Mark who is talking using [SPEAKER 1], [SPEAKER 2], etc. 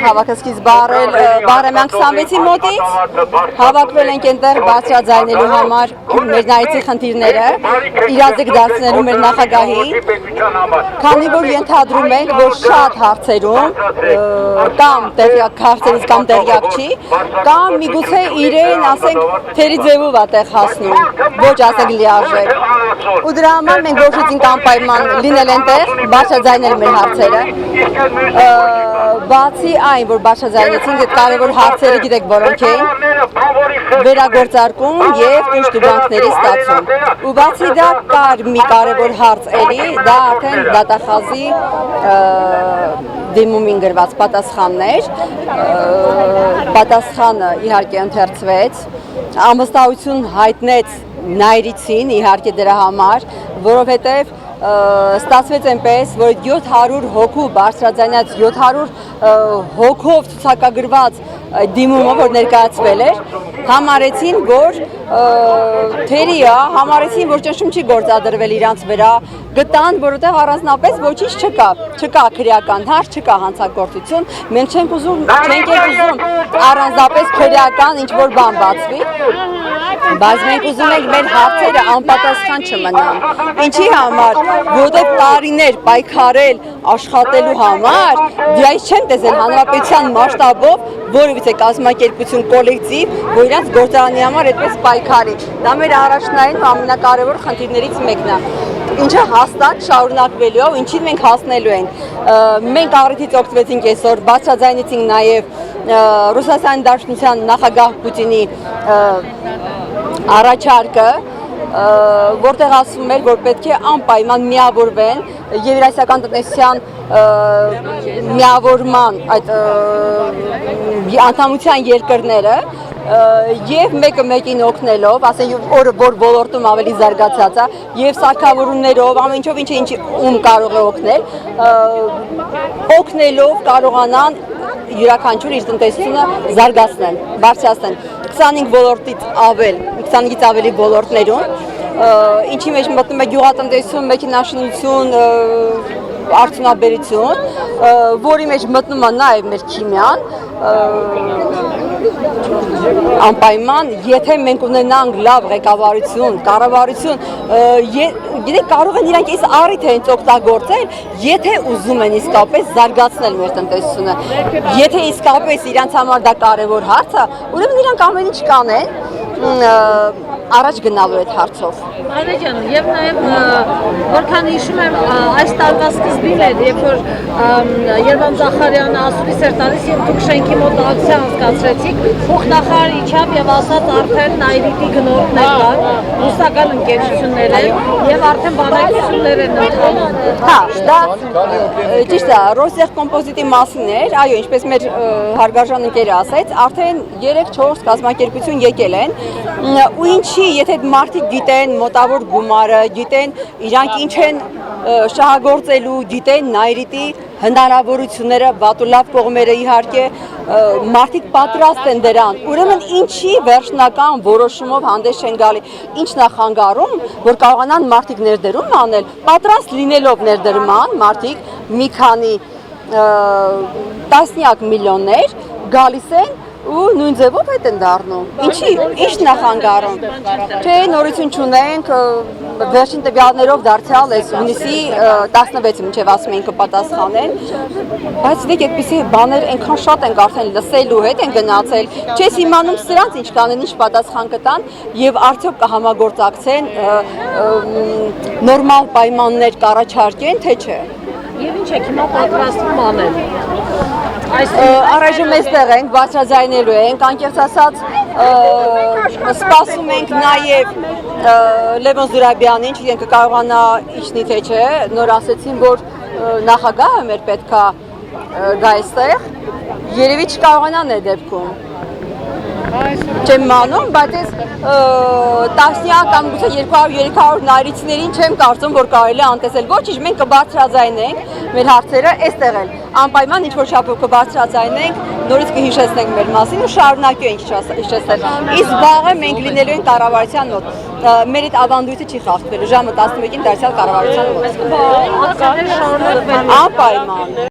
[SPEAKER 1] հավաքը սկիզբ բարել են 26-ի մոտից, հավաքվել ենք այնտեղ բարձրաձայնելու համար մեր նայեցի խնդիրները, իրազեկ դարձնելու մեր նախագահին, քանի որ ենթադրում ենք, որ շատ հարցերում կամ տեղյակ հարցերից կամ տեղյակ չի, կամ միգուցե իրեն, ասենք, թերի ձևով է տեղ հասնում, ոչ ասենք լիարժեք։ Ու դրա համար մենք որոշեցինք անպայման լինել այնտեղ, բարձրաձայնել մեր հարցերը։ Բացի այն, որ բարձրաձայնեցինք, այդ կարևոր հարցերը գիտեք որոնք էին, վերագործարկում եւ տուժտուգանքների ստացում։ Ու բացի դա կար մի կարևոր հարց էլի, դա արդեն դատախազի դիմումին գրված պատասխանն էր, պատասխանը իհարկե ընթերցվեց, անվստահություն հայտնեց նայրիցին իհարկե դրա համար, որովհետև ստացվեց այնպես, որ 700 հոգու բարձրաձայնած 700 հոգով ցուցակագրված դիմումը, որ ներկայացվել էր, համարեցին, որ թերի է, համարեցին, որ ճնշում չի գործադրվել իրանց վրա, գտան, որովհետև առանձնապես ոչինչ չկա քրեական հարց, չկա հանցագործություն, մենք չենք ուզում առանձնապես քրեական ինչ-որ բան բացվի, բայց մենք ուզում ենք մեր հարցերը անպատասխան չմնան, ինչի համար, որովհետև տարիներ պայքարել աշխատելու համար, դրանից չեմ տեսել հանրապետության մասշտաբով որևիցե կազմակերպություն կոլեկտիվ, որ իրանց գործարանի համար այդպես պայքարի։ Դա մեր առաջնային ու ամենակարևոր խնդիրներից մեկն է, ինչը հաստատ շարունակվելու է, ինչին մենք հասնելու ենք։ Մենք առիթից օգտվեցինք այսօր, բարձրաձայնեցինք նաև Ռուսաստանի Դաշնության նախագահ Պուտինի առաջարկը, որտեղ ասվում էր, որ պետք է անպայման միավորվեն Եվրասիական տնտեսության միավորման այդ անդամության երկրները եւ մեկը մեկին օգնելով, ասենք որ ոլորտում ավելի զարգացած է, եւ սարքավորումներով, ամեն ինչով ում կարող է օգնել, օգնելով կարողանան յուրաքանչյուր իր տնտեսությունը զարգացնել, բարձրացնել 25 ոլորտից ավելի ոլորտներում, ինչի մեջ մտնում է գյուղատնտեսություն, մեքենաշինություն, արդյունաբերություն, որի մեջ մտնում է նաև մեր քիմիան, անպայման, եթե մենք ունենանք լավ ղեկավարություն, կառավարություն, գիտեք կարող են իրանք այս առիթը հենց օգտագործել, եթե ուզում են իսկապես զարգացնել մեր տնտեսությունը, եթե իսկապես իրանց համար դա կարևոր հարց է, ուրեմն իրանք ամեն ինչ կանեն առաջ գնալու այդ հարցով։
[SPEAKER 2] Արեգ ջան, եւ նաեւ որքան հիշում եմ, այս տարվա սկզբին էր, երբ որ Երվանդ Զախարյանը ասուլիս էր տալիս եւ դուք շենքի մոտ ակցիա անցկացրեցիք, փոխնախարար իջավ եւ ասաց արդեն Նայրիտի գնորդներ կան, ռուսական ընկերություններ են եւ արդեն բանակցություններ են ընթանում։
[SPEAKER 1] Հա, դա ճիշտ է, Ռոսիա կոմպոզիտի մասին էր, այո, ինչպես մեր հարգարժան ընկերը ասաց, արդեն 3-4 կազմակերպություն եկել են, ու ինչի, եթե մարդիկ գիտեն մոտավոր գումարը, գիտեն իրանք ինչ են շահագործելու, գիտեն Նայրիտի հնարավորությունները, վատուլավ կողմերը իհարկե, մարդիկ պատրաստ են դրան, ուրեմն ինչի վերջնական որոշումով հանդես չեն գալի, ինչն է խանգարում, որ կարողանան մարդիկ ներդրում անել, պատրաստ լինելով ներդրման, մարդիկ մի քանի տասնյակ միլիոններ գալիս են ու նույն ձևով հետ են դառնում։ Ինչն է խանգարում։ Թե նորություն չունենք, վերջին տվյալներով դարձյալ էս հունիսի 16-ը մինչև ասում են կպատասխանեն, բայց դեք այդպիսի բաներ այնքան շատ ենք արդեն լսելու հետ են գնացել, չես իմանում սրանց ինչ կանեն, ինչ պատասխան կտան եւ արդյոք կհամագործակցեն նորմալ պայմաններ կառաջարկեն, թե չէ։
[SPEAKER 2] Եվ ինչ եք հիմա պատրաստվում անել։
[SPEAKER 1] Առայժմ այստեղ ենք, բարձրաձայնելու ենք, անկեղծ ասած սպասում ենք նաև Լևոն Զուրաբյանին, չգիտեմ կկարողանա իջնի թե չէ, նոր ասեցին, որ նախագահը մեր պետք է գա այստեղ, երևի չկարողանան այդ դեպքում։ Չեմ մանում, բայց այս տասնյակ կամ գուցե 200-300 նայրիցիներին չեմ կարծում, որ կարելի է անտեսել։ Ոչինչ, մենք կբարձրաձայնենք մեր հարցերը այստեղ էլ։ Անպայման ինչ-որ չափով կբարձրաձայնենք, նորից կհիշեցնենք մեր մասին ու շարունակենք հիշեցնել։ Իսկ վաղը մենք լինելու ենք կառավարության մոտ։ Մեր այդ ավանդույթը չի խախտվելու, ժամը 11-ին դարձյալ կառավարության մոտ։
[SPEAKER 2] Անպայման։